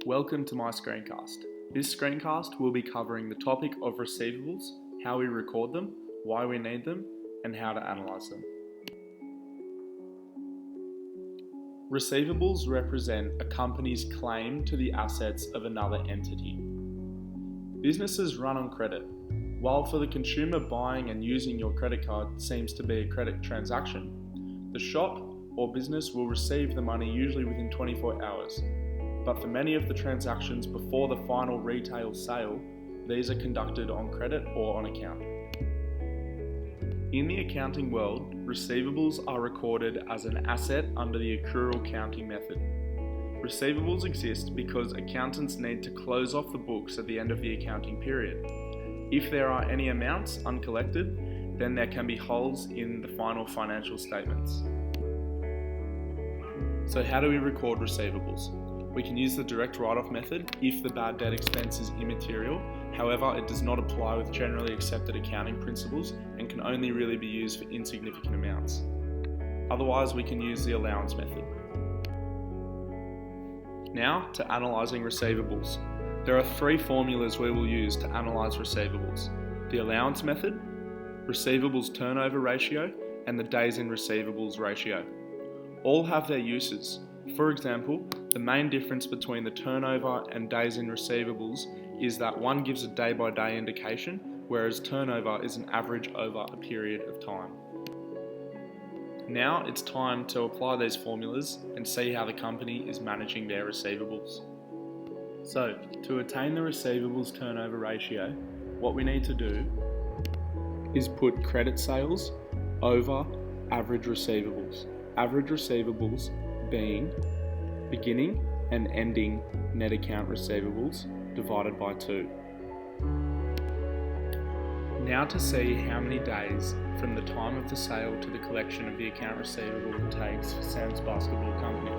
Welcome to my screencast. This screencast will be covering the topic of receivables, how we record them, why we need them, and how to analyse them. Receivables represent a company's claim to the assets of another entity. Businesses run on credit. While for the consumer, buying and using your credit card seems to be a credit transaction, the shop or business will receive the money usually within 24 hours. But for many of the transactions before the final retail sale, these are conducted on credit or on account. In the accounting world, receivables are recorded as an asset under the accrual counting method. Receivables exist because accountants need to close off the books at the end of the accounting period. If there are any amounts uncollected, then there can be holes in the final financial statements. So how do we record receivables? We can use the direct write-off method if the bad debt expense is immaterial. However, it does not apply with generally accepted accounting principles and can only really be used for insignificant amounts. Otherwise, we can use the allowance method. Now to analysing receivables. There are three formulas we will use to analyse receivables: the allowance method, receivables turnover ratio, and the days in receivables ratio. All have their uses. For example, the main difference between the turnover and days in receivables is that one gives a day-by-day indication, whereas turnover is an average over a period of time. Now it's time to apply these formulas and see how the company is managing their receivables. So, to attain the receivables turnover ratio, what we need to do is put credit sales over average receivables. Average receivables being beginning and ending net account receivables divided by 2. Now to see how many days from the time of the sale to the collection of the account receivable it takes for Sam's Basketball Company.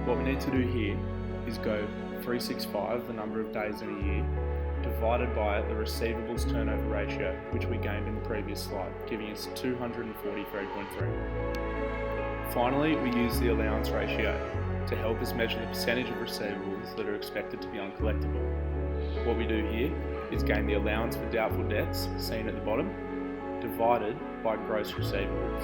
What we need to do here is go 365, the number of days in a year, divided by the receivables turnover ratio, which we gained in the previous slide, giving us 243.3. Finally, we use the allowance ratio to help us measure the percentage of receivables that are expected to be uncollectible. What we do here is gain the allowance for doubtful debts, seen at the bottom, divided by gross receivables.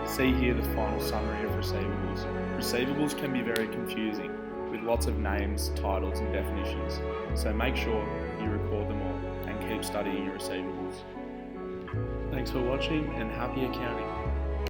See here the final summary of receivables. Receivables can be very confusing, with lots of names, titles and definitions, so make sure you record them all and keep studying your receivables. Thanks for watching and happy accounting.